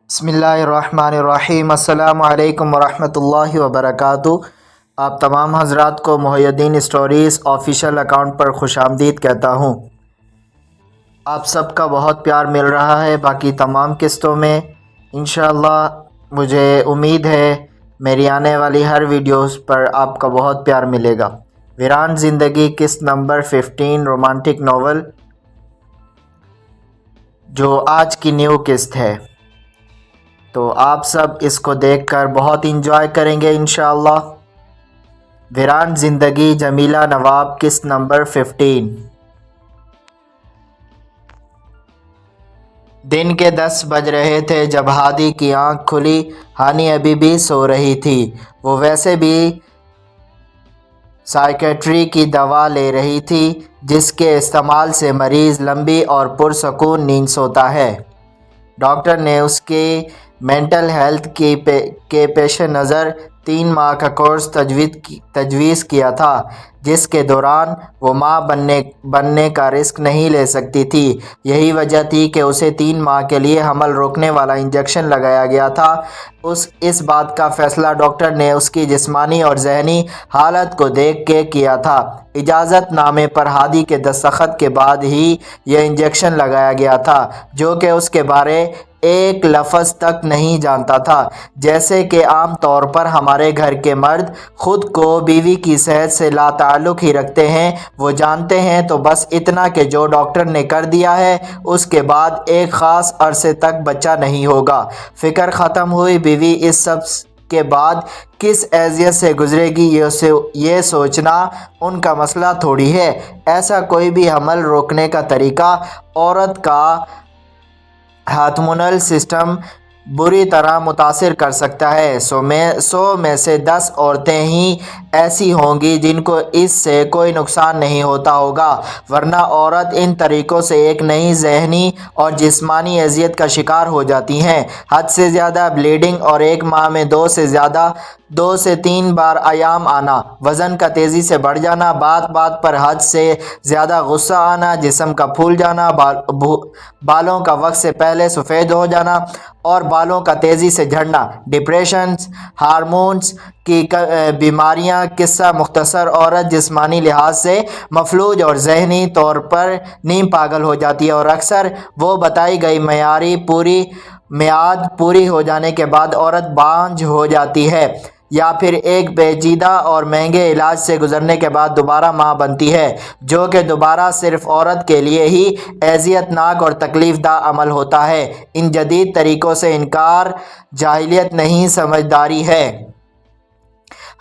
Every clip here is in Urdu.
بسم اللہ الرحمن الرحیم۔ السلام علیکم ورحمۃ اللہ وبرکاتہ۔ آپ تمام حضرات کو محی الدین اسٹوریز آفیشیل اکاؤنٹ پر خوش آمدید کہتا ہوں۔ آپ سب کا بہت پیار مل رہا ہے باقی تمام قسطوں میں۔ انشاءاللہ مجھے امید ہے میری آنے والی ہر ویڈیوز پر آپ کا بہت پیار ملے گا۔ ویران زندگی قسط نمبر 15 رومانٹک ناول جو آج کی نیو قسط ہے، تو آپ سب اس کو دیکھ کر بہت انجوائے کریں گے انشاءاللہ۔ ویران زندگی جمیلہ نواب قسط نمبر 15۔ دن کے 10 بج رہے تھے جب ہادی کی آنکھ کھلی۔ ہانی ابھی بھی سو رہی تھی۔ وہ ویسے بھی سائیکیٹری کی دوا لے رہی تھی جس کے استعمال سے مریض لمبی اور پرسکون نیند سوتا ہے۔ ڈاکٹر نے اس کی مینٹل ہیلتھ کے پیش نظر 3 ماہ کا کورس تجویز کیا تھا جس کے دوران وہ ماں بننے کا رسک نہیں لے سکتی تھی۔ یہی وجہ تھی کہ اسے 3 ماہ کے لیے حمل روکنے والا انجیکشن لگایا گیا تھا۔ اس بات کا فیصلہ ڈاکٹر نے اس کی جسمانی اور ذہنی حالت کو دیکھ کے کیا تھا۔ اجازت نامے پر ہادی کے دستخط کے بعد ہی یہ انجیکشن لگایا گیا تھا، جو کہ اس کے بارے ایک لفظ تک نہیں جانتا تھا۔ جیسے کہ عام طور پر ہمارے گھر کے مرد خود کو بیوی کی صحت سے لا تعلق ہی رکھتے ہیں، وہ جانتے ہیں تو بس اتنا کہ جو ڈاکٹر نے کر دیا ہے اس کے بعد ایک خاص عرصے تک بچہ نہیں ہوگا۔ فکر ختم ہوئی۔ بیوی اس سب کے بعد کس اذیت سے گزرے گی یہ سوچنا ان کا مسئلہ تھوڑی ہے۔ ایسا کوئی بھی حمل روکنے کا طریقہ عورت کا ہارمونل سسٹم بری طرح متاثر کر سکتا ہے۔ 100 میں سے 10 عورتیں ہی ایسی ہوں گی جن کو اس سے کوئی نقصان نہیں ہوتا ہوگا، ورنہ عورت ان طریقوں سے ایک نئی ذہنی اور جسمانی اذیت کا شکار ہو جاتی ہیں۔ حد سے زیادہ بلیڈنگ اور ایک ماہ میں 2 سے 3 بار ایام آنا، وزن کا تیزی سے بڑھ جانا، بات پر حد سے زیادہ غصہ آنا، جسم کا پھول جانا، بالوں کا وقت سے پہلے سفید ہو جانا اور بالوں کا تیزی سے جھڑنا، ڈپریشن، ہارمونز کی بیماریاں۔ قصہ مختصر، عورت جسمانی لحاظ سے مفلوج اور ذہنی طور پر نیم پاگل ہو جاتی ہے اور اکثر وہ بتائی گئی میعاد پوری ہو جانے کے بعد عورت بانجھ ہو جاتی ہے یا پھر ایک پیچیدہ اور مہنگے علاج سے گزرنے کے بعد دوبارہ ماں بنتی ہے، جو کہ دوبارہ صرف عورت کے لیے ہی اذیت ناک اور تکلیف دہ عمل ہوتا ہے۔ ان جدید طریقوں سے انکار جاہلیت نہیں، سمجھداری ہے۔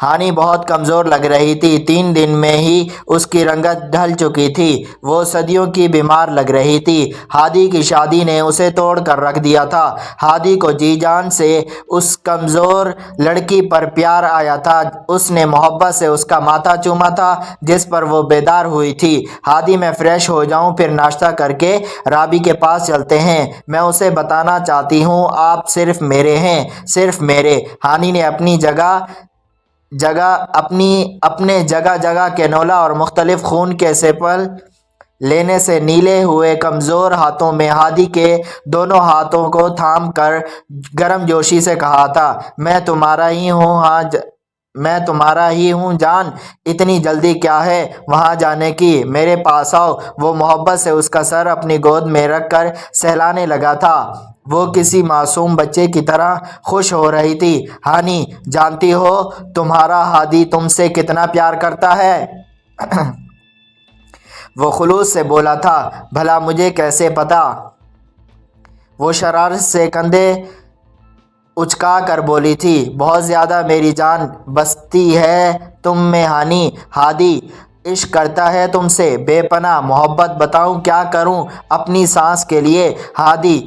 ہانی بہت کمزور لگ رہی تھی۔ 3 دن میں ہی اس کی رنگت ڈھل چکی تھی۔ وہ صدیوں کی بیمار لگ رہی تھی۔ ہادی کی شادی نے اسے توڑ کر رکھ دیا تھا۔ ہادی کو جی جان سے اس کمزور لڑکی پر پیار آیا تھا۔ اس نے محبت سے اس کا ماتھا چوما تھا جس پر وہ بیدار ہوئی تھی۔ ہادی میں فریش ہو جاؤں پھر ناشتہ کر کے رابی کے پاس چلتے ہیں، میں اسے بتانا چاہتی ہوں آپ صرف میرے ہیں، صرف میرے۔ ہانی نے اپنے جگہ کینولا اور مختلف خون کے سیمپل لینے سے نیلے ہوئے کمزور ہاتھوں میں ہادی کے دونوں ہاتھوں کو تھام کر گرم جوشی سے کہا تھا، میں تمہارا ہی ہوں جان، اتنی جلدی کیا ہے وہاں جانے کی، میرے پاس آؤ۔ وہ محبت سے اس کا سر اپنی گود میں رکھ کر سہلانے لگا تھا۔ وہ کسی معصوم بچے کی طرح خوش ہو رہی تھی۔ ہانی، جانتی ہو تمہارا ہادی تم سے کتنا پیار کرتا ہے؟ وہ خلوص سے بولا تھا۔ بھلا مجھے کیسے پتا؟ وہ شرارت سے کندھے اچکا کر بولی تھی۔ بہت زیادہ میری جان بستی ہے تم میں ہانی۔ ہادی عشق کرتا ہے تم سے، بے پناہ محبت، بتاؤں کیا کروں اپنی سانس کے لیے۔ ہادی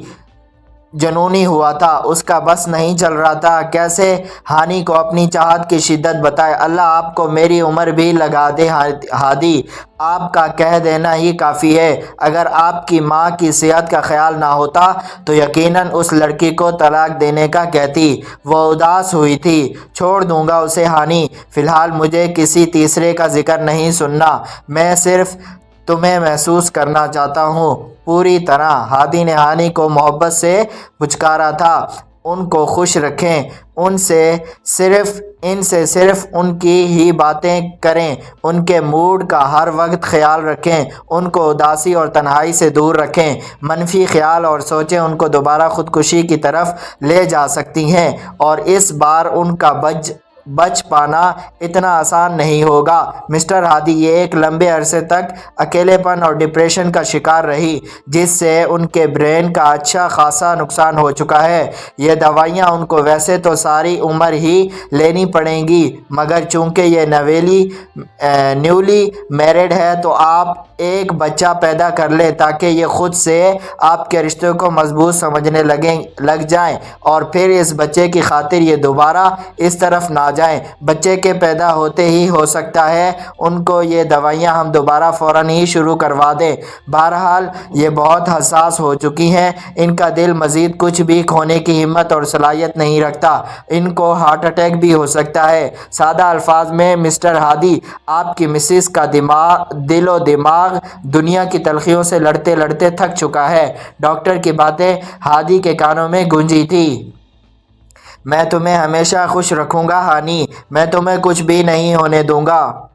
جنونی ہوا تھا، اس کا بس نہیں چل رہا تھا کیسے ہانی کو اپنی چاہت کی شدت بتائے۔ اللہ آپ کو میری عمر بھی لگا دے ہادی، آپ کا کہہ دینا ہی کافی ہے۔ اگر آپ کی ماں کی صحت کا خیال نہ ہوتا تو یقیناً اس لڑکی کو طلاق دینے کا کہتی۔ وہ اداس ہوئی تھی۔ چھوڑ دوں گا اسے ہانی، فی الحال مجھے کسی تیسرے کا ذکر نہیں سننا، میں صرف تمہیں محسوس کرنا چاہتا ہوں پوری طرح۔ ہادی نے ہانی کو محبت سے پچکارا تھا۔ ان کو خوش رکھیں، ان سے صرف ان کی ہی باتیں کریں، ان کے موڈ کا ہر وقت خیال رکھیں، ان کو اداسی اور تنہائی سے دور رکھیں۔ منفی خیال اور سوچیں ان کو دوبارہ خودکشی کی طرف لے جا سکتی ہیں، اور اس بار ان کا بچ پانا اتنا آسان نہیں ہوگا۔ مسٹر ہادی یہ ایک لمبے عرصے تک اکیلے پن اور ڈپریشن کا شکار رہی، جس سے ان کے برین کا اچھا خاصا نقصان ہو چکا ہے۔ یہ دوائیاں ان کو ویسے تو ساری عمر ہی لینی پڑیں گی، مگر چونکہ یہ نیولی میرڈ ہے تو آپ ایک بچہ پیدا کر لیں تاکہ یہ خود سے آپ کے رشتے کو مضبوط سمجھنے لگ جائیں، اور پھر اس بچے کی خاطر یہ دوبارہ اس طرف نہ جائیں۔ بچے کے پیدا ہوتے ہی ہو سکتا ہے ان کو یہ دوائیاں ہم دوبارہ فوراً ہی شروع کروا دیں۔ بہرحال یہ بہت حساس ہو چکی ہیں، ان کا دل مزید کچھ بھی کھونے کی ہمت اور صلاحیت نہیں رکھتا، ان کو ہارٹ اٹیک بھی ہو سکتا ہے۔ سادہ الفاظ میں مسٹر ہادی، آپ کی مسز کا دل و دماغ دنیا کی تلخیوں سے لڑتے لڑتے تھک چکا ہے۔ ڈاکٹر کی باتیں ہادی کے کانوں میں گونجی تھی۔ میں تمہیں ہمیشہ خوش رکھوں گا ہانی، میں تمہیں کچھ بھی نہیں ہونے دوں گا۔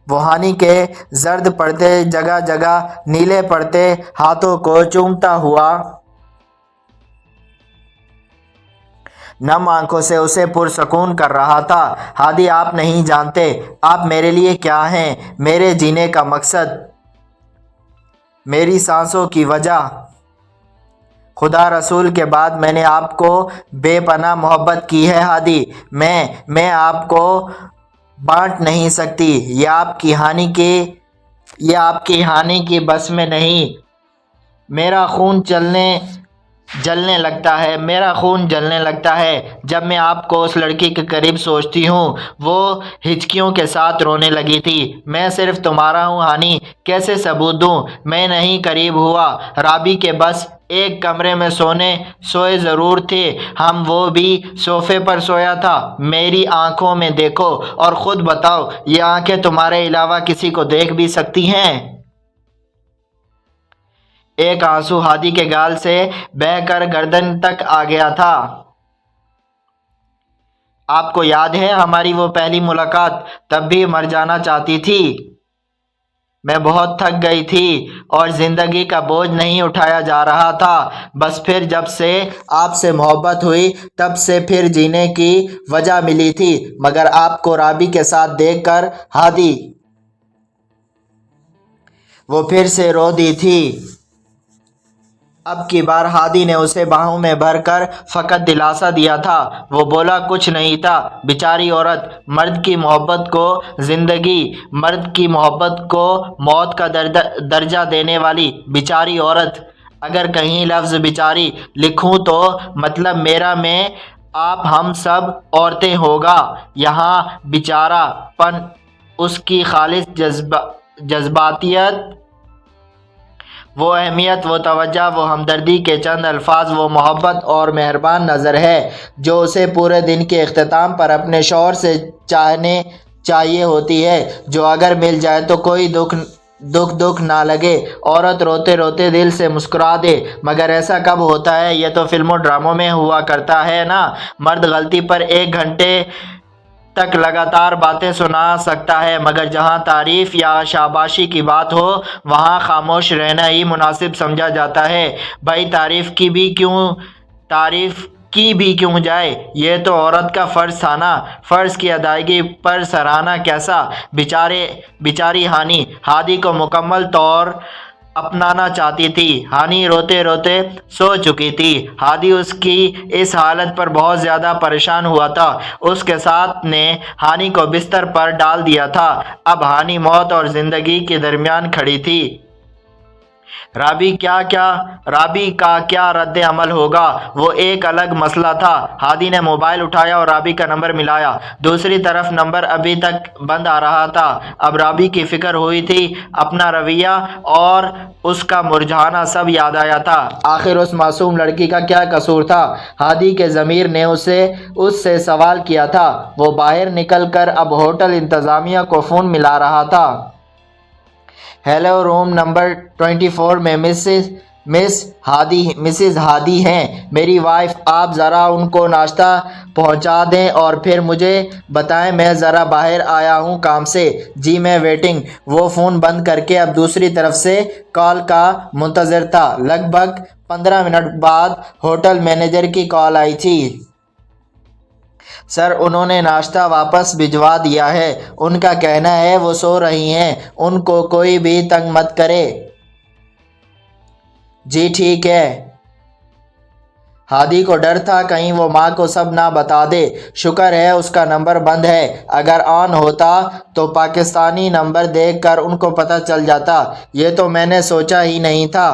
وہ ہانی کے زرد پڑتے جگہ جگہ نیلے پڑتے ہاتھوں کو چومتا ہوا نم آنکھوں سے اسے پرسکون کر رہا تھا۔ ہادی، آپ نہیں جانتے آپ میرے لیے کیا ہیں، میرے جینے کا مقصد، میری سانسوں کی وجہ۔ خدا رسول کے بعد میں نے آپ کو بے پناہ محبت کی ہے ہادی، میں آپ کو بانٹ نہیں سکتی، یہ آپ کی ہانی کی بس میں نہیں۔ میرا خون جلنے لگتا ہے جب میں آپ کو اس لڑکی کے قریب سوچتی ہوں۔ وہ ہچکیوں کے ساتھ رونے لگی تھی۔ میں صرف تمہارا ہوں ہانی، کیسے ثبوت دوں؟ میں نہیں قریب ہوا، رابی کے بس ایک کمرے میں سوئے ضرور تھے ہم، وہ بھی صوفے پر سویا تھا۔ میری آنکھوں میں دیکھو اور خود بتاؤ، یہ آنکھیں تمہارے علاوہ کسی کو دیکھ بھی سکتی ہیں؟ ایک آنسو ہادی کے گال سے بہہ کر گردن تک آ گیا تھا۔ آپ کو یاد ہے ہماری وہ پہلی ملاقات؟ تب بھی مر جانا چاہتی تھی۔ میں بہت تھک گئی تھی اور زندگی کا بوجھ نہیں اٹھایا جا رہا تھا۔ بس پھر جب سے آپ سے محبت ہوئی تب سے پھر جینے کی وجہ ملی تھی، مگر آپ کو رابی کے ساتھ دیکھ کر ہادی، وہ پھر سے رو دی تھی۔ اب کی بار ہادی نے اسے باہوں میں بھر کر فقط دلاسا دیا تھا، وہ بولا کچھ نہیں تھا۔ بیچاری عورت، مرد کی محبت کو زندگی، مرد کی محبت کو موت کا درجہ دینے والی بیچاری عورت۔ اگر کہیں لفظ بیچاری لکھوں تو مطلب میرا میں آپ ہم سب عورتیں ہوگا۔ یہاں بیچارہ پن، اس کی خالص جذباتیت، وہ اہمیت، وہ توجہ، وہ ہمدردی کے چند الفاظ، وہ محبت اور مہربان نظر ہے جو اسے پورے دن کے اختتام پر اپنے شوہر سے چاہیے ہوتی ہے، جو اگر مل جائے تو کوئی دکھ نہ لگے، عورت روتے روتے دل سے مسکرا دے۔ مگر ایسا کب ہوتا ہے؟ یہ تو فلموں ڈراموں میں ہوا کرتا ہے نا۔ مرد غلطی پر 1 گھنٹے تک لگاتار باتیں سنا سکتا ہے، مگر جہاں تعریف یا شاباشی کی بات ہو وہاں خاموش رہنا ہی مناسب سمجھا جاتا ہے۔ بھائی تعریف کی بھی کیوں جائے، یہ تو عورت کا فرض تھا نا۔ فرض کی ادائیگی پر سراہنا کیسا؟ بیچاری ہانی ہادی کو مکمل طور اپنانا چاہتی تھی۔ ہانی روتے روتے سو چکی تھی۔ ہادی اس کی اس حالت پر بہت زیادہ پریشان ہوا تھا۔ اس کے ساتھ نے ہانی کو بستر پر ڈال دیا تھا۔ اب ہانی موت اور زندگی کے درمیان کھڑی تھی۔ رابی کا کیا رد عمل ہوگا، وہ ایک الگ مسئلہ تھا۔ ہادی نے موبائل اٹھایا اور رابی کا نمبر ملایا۔ دوسری طرف نمبر ابھی تک بند آ رہا تھا۔ اب رابی کی فکر ہوئی تھی، اپنا رویہ اور اس کا مرجھانا سب یاد آیا تھا۔ آخر اس معصوم لڑکی کا کیا قصور تھا؟ ہادی کے ضمیر نے اس سے سوال کیا تھا۔ وہ باہر نکل کر اب ہوٹل انتظامیہ کو فون ملا رہا تھا۔ ہیلو، روم نمبر 24 میں مسز ہادی ہیں میری وائف، آپ ذرا ان کو ناشتہ پہنچا دیں اور پھر مجھے بتائیں، میں ذرا باہر آیا ہوں کام سے۔ جی میں ویٹنگ۔ وہ فون بند کر کے اب دوسری طرف سے کال کا منتظر تھا۔ لگ بھگ 15 منٹ بعد ہوٹل مینیجر کی کال آئی تھی۔ سر، انہوں نے ناشتہ واپس بھجوا دیا ہے، ان کا کہنا ہے وہ سو رہی ہیں، ان کو کوئی بھی تنگ مت کرے۔ جی ٹھیک ہے۔ ہادی کو ڈر تھا کہیں وہ ماں کو سب نہ بتا دے۔ شکر ہے اس کا نمبر بند ہے، اگر آن ہوتا تو پاکستانی نمبر دیکھ کر ان کو پتہ چل جاتا، یہ تو میں نے سوچا ہی نہیں تھا۔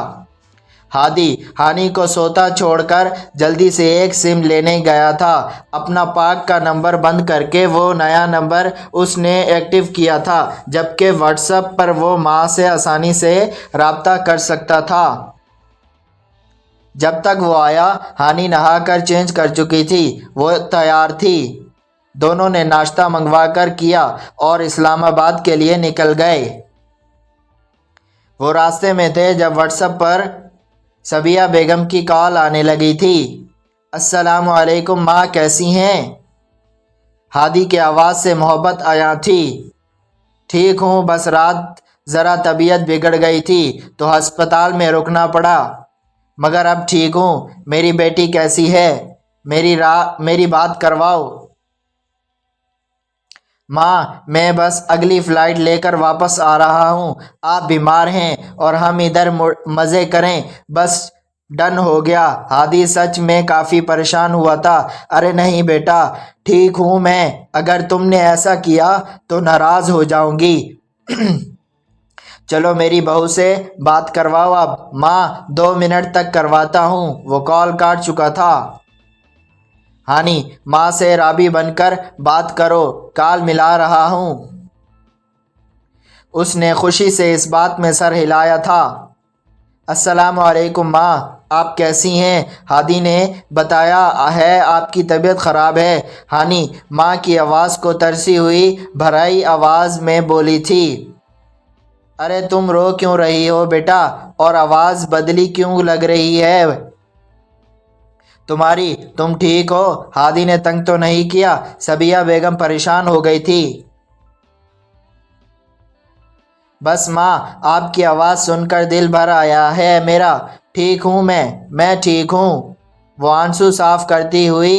ہانی کو سوتا چھوڑ کر جلدی سے ایک سم لینے گیا تھا۔ اپنا پاک کا نمبر بند کر کے وہ نیا نمبر اس نے ایکٹیو کیا تھا، جبکہ واٹس ایپ پر وہ ماں سے آسانی سے رابطہ کر سکتا تھا۔ جب تک وہ آیا، ہانی نہا کر چینج کر چکی تھی، وہ تیار تھی۔ دونوں نے ناشتہ منگوا کر کیا اور اسلام آباد کے لیے نکل گئے۔ وہ راستے میں تھے جب واٹس ایپ پر صبیہ بیگم کی کال آنے لگی تھی۔ السلام علیکم ماں، کیسی ہیں؟ ہادی کی آواز سے محبت آیا تھی۔ ٹھیک ہوں، بس رات ذرا طبیعت بگڑ گئی تھی تو ہسپتال میں رکنا پڑا، مگر اب ٹھیک ہوں۔ میری بیٹی کیسی ہے؟ میری بات کرواؤ۔ ماں، میں بس اگلی فلائٹ لے کر واپس آ رہا ہوں، آپ بیمار ہیں اور ہم ادھر مزے کریں، بس ڈن ہو گیا۔ ہادی سچ میں کافی پریشان ہوا تھا۔ ارے نہیں بیٹا، ٹھیک ہوں میں، اگر تم نے ایسا کیا تو ناراض ہو جاؤں گی۔ چلو میری بہو سے بات کرواؤ اب۔ ماں، 2 منٹ تک کرواتا ہوں، وہ کال کاٹ چکا تھا۔ ہانی، ماں سے رابی بن کر بات کرو، کال ملا رہا ہوں۔ اس نے خوشی سے اس بات میں سر ہلایا تھا۔ السلام علیکم ماں، آپ کیسی ہیں؟ ہادی نے بتایا ہے آپ کی طبیعت خراب ہے۔ ہانی ماں کی آواز کو ترسی ہوئی بھرائی آواز میں بولی تھی۔ ارے تم رو کیوں رہی ہو بیٹا، اور آواز بدلی کیوں لگ رہی ہے تمہاری؟ تم ٹھیک ہو؟ ہادی نے تنگ تو نہیں کیا؟ صبیہ بیگم پریشان ہو گئی تھی۔ بس ماں، آپ کی آواز سن کر دل بھر آیا ہے میرا۔ ٹھیک ہوں میں ٹھیک ہوں، وہ آنسو صاف کرتی ہوئی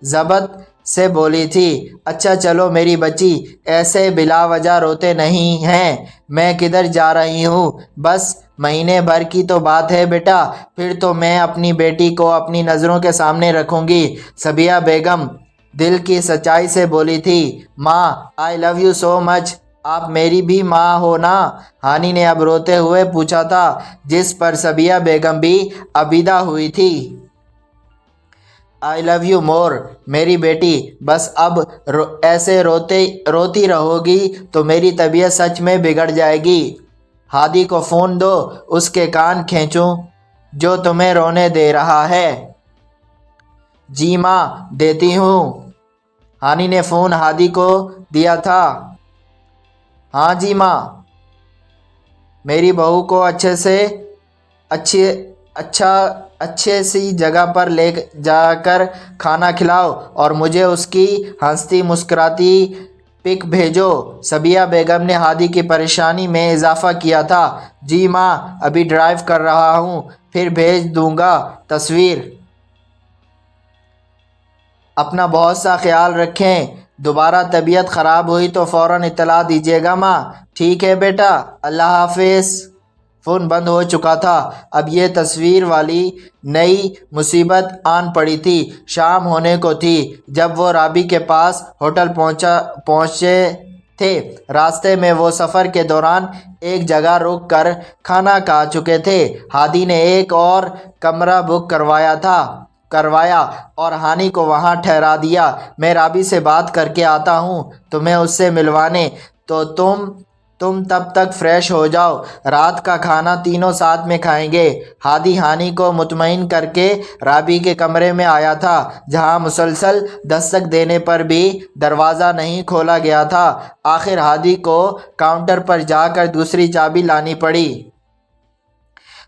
ضبط سے بولی تھی۔ اچھا چلو میری بچی، ایسے بلا وجہ روتے نہیں ہیں، میں کدھر جا رہی ہوں، بس مہینے بھر کی تو بات ہے بیٹا، پھر تو میں اپنی بیٹی کو اپنی نظروں کے سامنے رکھوں گی۔ صبیہ بیگم دل کی سچائی سے بولی تھی۔ ماں، آئی لو یو سو مچ، آپ میری بھی ماں ہو نا؟ ہانی نے اب روتے ہوئے پوچھا تھا، جس پر صبیہ بیگم بھی عبیدہ ہوئی تھی۔ آئی لو یو مور میری بیٹی، بس اب ایسے روتی رہو گی تو میری طبیعت سچ میں بگڑ جائے گی۔ ہادی کو فون دو، اس کے کان کھینچوں جو تمہیں رونے دے رہا ہے۔ جی ماں، دیتی ہوں۔ ہانی نے فون ہادی کو دیا تھا۔ ہاں جی ماں، میری بہو کو اچھے سی جگہ پر لے جا کر کھانا کھلاؤ اور مجھے اس کی ہنستی مسکراتی پک بھیجو۔ صبیہ بیگم نے ہادی کی پریشانی میں اضافہ کیا تھا۔ جی ماں، ابھی ڈرائیو کر رہا ہوں، پھر بھیج دوں گا تصویر۔ اپنا بہت سا خیال رکھیں، دوبارہ طبیعت خراب ہوئی تو فوراً اطلاع دیجیے گا ماں۔ ٹھیک ہے بیٹا، اللہ حافظ۔ فون بند ہو چکا تھا۔ اب یہ تصویر والی نئی مصیبت آن پڑی تھی۔ شام ہونے کو تھی جب وہ رابی کے پاس ہوٹل پہنچے تھے۔ راستے میں وہ سفر کے دوران ایک جگہ رک کر کھانا کھا چکے تھے۔ ہادی نے ایک اور کمرہ بک کروایا اور ہانی کو وہاں ٹھہرا دیا۔ میں رابی سے بات کر کے آتا ہوں تمہیں اس سے ملوانے، تو تم تب تک فریش ہو جاؤ، رات کا کھانا تینوں ساتھ میں کھائیں گے۔ ہادی ہانی کو مطمئن کر کے رابی کے کمرے میں آیا تھا، جہاں مسلسل دستک دینے پر بھی دروازہ نہیں کھولا گیا تھا۔ آخر ہادی کو کاؤنٹر پر جا کر دوسری چابی لانی پڑی۔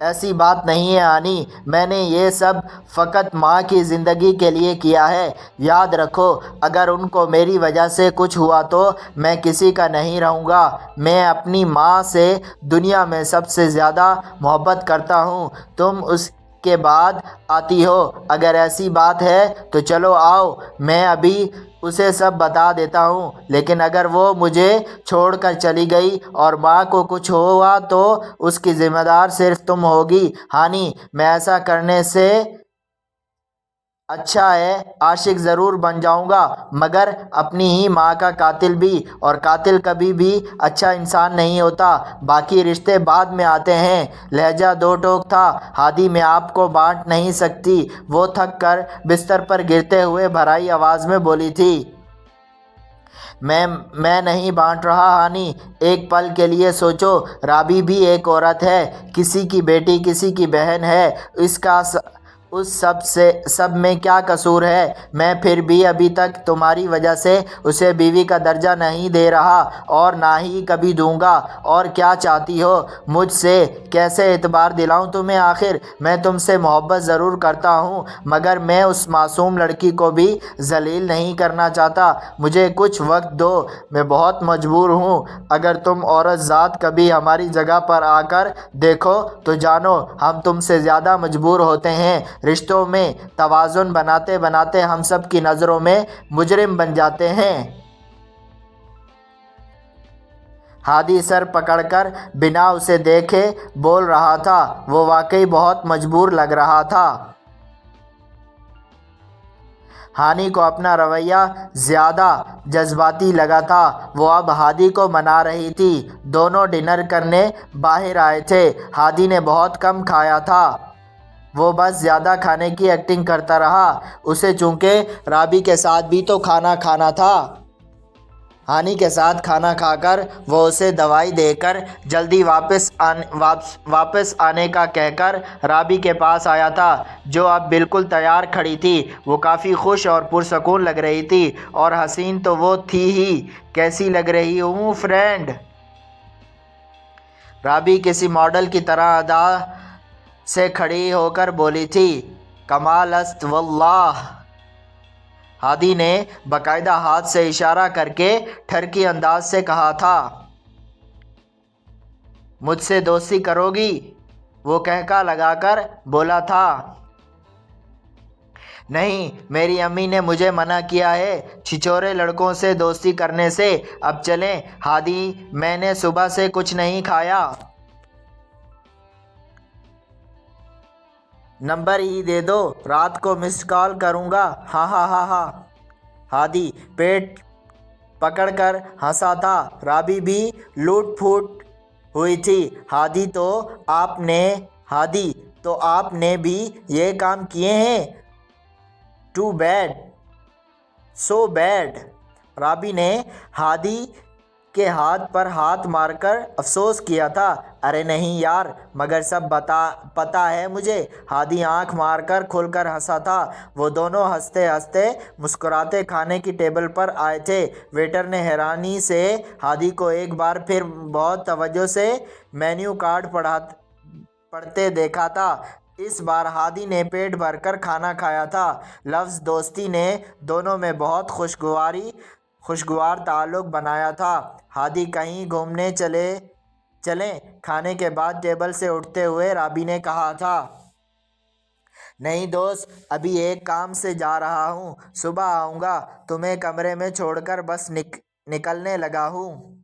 ایسی بات نہیں ہے ہانی، میں نے یہ سب فقط ماں کی زندگی کے لیے کیا ہے۔ یاد رکھو، اگر ان کو میری وجہ سے کچھ ہوا تو میں کسی کا نہیں رہوں گا۔ میں اپنی ماں سے دنیا میں سب سے زیادہ محبت کرتا ہوں، تم اس کے بعد آتی ہو۔ اگر ایسی بات ہے تو چلو آؤ، میں ابھی اسے سب بتا دیتا ہوں۔ لیکن اگر وہ مجھے چھوڑ کر چلی گئی اور ماں کو کچھ ہوا تو اس کی ذمہ دار صرف تم ہوگی ہانی۔ میں ایسا کرنے سے اچھا ہے عاشق ضرور بن جاؤں گا، مگر اپنی ہی ماں کا قاتل بھی، اور قاتل کبھی بھی اچھا انسان نہیں ہوتا۔ باقی رشتے بعد میں آتے ہیں۔ لہجہ دو ٹوک تھا، ہادی میں آپ کو بانٹ نہیں سکتی، وہ تھک کر بستر پر گرتے ہوئے بھرائی آواز میں بولی تھی۔ میں نہیں بانٹ رہا ہانی، ایک پل کے لیے سوچو، رابی بھی ایک عورت ہے، کسی کی بیٹی، کسی کی بہن ہے، اس سب میں کیا قصور ہے؟ میں پھر بھی ابھی تک تمہاری وجہ سے اسے بیوی کا درجہ نہیں دے رہا، اور نہ ہی کبھی دوں گا۔ اور کیا چاہتی ہو مجھ سے؟ کیسے اعتبار دلاؤں تمہیں؟ آخر میں تم سے محبت ضرور کرتا ہوں، مگر میں اس معصوم لڑکی کو بھی ذلیل نہیں کرنا چاہتا۔ مجھے کچھ وقت دو، میں بہت مجبور ہوں۔ اگر تم عورت ذات کبھی ہماری جگہ پر آ کر دیکھو تو جانو ہم تم سے زیادہ مجبور ہوتے ہیں۔ رشتوں میں توازن بناتے بناتے ہم سب کی نظروں میں مجرم بن جاتے ہیں۔ ہادی سر پکڑ کر بنا اسے دیکھے بول رہا تھا، وہ واقعی بہت مجبور لگ رہا تھا۔ ہانی کو اپنا رویہ زیادہ جذباتی لگا تھا، وہ اب ہادی کو منا رہی تھی۔ دونوں ڈنر کرنے باہر آئے تھے۔ ہادی نے بہت کم کھایا تھا، وہ بس زیادہ کھانے کی ایکٹنگ کرتا رہا۔ اسے چونکہ رابی کے ساتھ بھی تو کھانا کھانا تھا۔ ہانی کے ساتھ کھانا کھا کر وہ اسے دوائی دے کر جلدی واپس آنے کا کہہ کر رابی کے پاس آیا تھا، جو اب بالکل تیار کھڑی تھی۔ وہ کافی خوش اور پرسکون لگ رہی تھی، اور حسین تو وہ تھی ہی۔ کیسی لگ رہی ہوں فرینڈ؟ رابی کسی ماڈل کی طرح ادا سے کھڑی ہو کر بولی تھی۔ کمال است واللہ، ہادی نے باقاعدہ ہاتھ سے اشارہ کر کے ٹھرکی انداز سے کہا تھا۔ مجھ سے دوستی کرو گی؟ وہ قہقہہ لگا کر بولا تھا۔ نہیں، میری امی نے مجھے منع کیا ہے چھچورے لڑکوں سے دوستی کرنے سے۔ اب چلیں ہادی، میں نے صبح سے کچھ نہیں کھایا۔ نمبر ہی دے دو، رات کو مسڈ کال کروں گا۔ ہاں ہاں ہاں ہاں۔ ہادی پیٹ پکڑ کر ہنسا تھا، رابی بھی لوٹ پھوٹ ہوئی تھی۔ ہادی تو آپ نے بھی یہ کام کیے ہیں؟ Too bad, so bad. Rabi نے ہادی کے ہاتھ پر ہاتھ مار کر افسوس کیا تھا۔ ارے نہیں یار، مگر سب پتہ ہے مجھے۔ ہادی آنکھ مار کر کھل کر ہنسا تھا۔ وہ دونوں ہنستے ہنستے مسکراتے کھانے کی ٹیبل پر آئے تھے۔ ویٹر نے حیرانی سے ہادی کو ایک بار پھر بہت توجہ سے مینیو کارڈ پڑھتے دیکھا تھا۔ اس بار ہادی نے پیٹ بھر کر کھانا کھایا تھا۔ لفظ دوستی نے دونوں میں بہت خوشگوار تعلق بنایا تھا۔ ہادی کہیں گھومنے چلیں؟ کھانے کے بعد ٹیبل سے اٹھتے ہوئے رابی نے کہا تھا۔ نہیں دوست، ابھی ایک کام سے جا رہا ہوں، صبح آؤں گا۔ تمہیں کمرے میں چھوڑ کر بس نکلنے لگا ہوں۔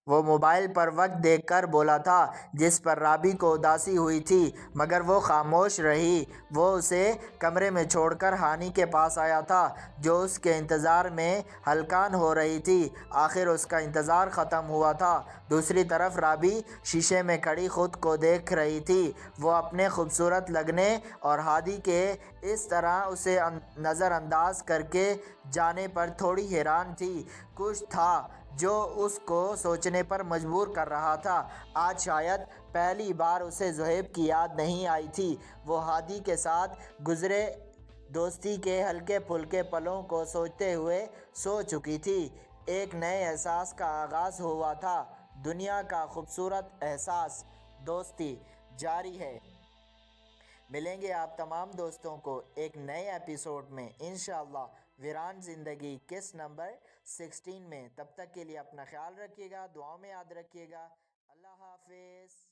وہ موبائل پر وقت دیکھ کر بولا تھا، جس پر رابی کو اداسی ہوئی تھی، مگر وہ خاموش رہی۔ وہ اسے کمرے میں چھوڑ کر ہانی کے پاس آیا تھا، جو اس کے انتظار میں ہلکان ہو رہی تھی۔ آخر اس کا انتظار ختم ہوا تھا۔ دوسری طرف رابی شیشے میں کھڑی خود کو دیکھ رہی تھی۔ وہ اپنے خوبصورت لگنے اور ہادی کے اس طرح اسے نظر انداز کر کے جانے پر تھوڑی حیران تھی۔ کچھ تھا جو اس کو سوچنے پر مجبور کر رہا تھا۔ آج شاید پہلی بار اسے زہیب کی یاد نہیں آئی تھی۔ وہ ہادی کے ساتھ گزرے دوستی کے ہلکے پھلکے پلوں کو سوچتے ہوئے سو چکی تھی۔ ایک نئے احساس کا آغاز ہوا تھا، دنیا کا خوبصورت احساس، دوستی۔ جاری ہے۔ ملیں گے آپ تمام دوستوں کو ایک نئے ایپیسوڈ میں انشاءاللہ ویران زندگی قسط نمبر 16 میں۔ تب تک کے لیے اپنا خیال رکھیے گا، دعاؤں میں یاد رکھیے گا۔ اللہ حافظ۔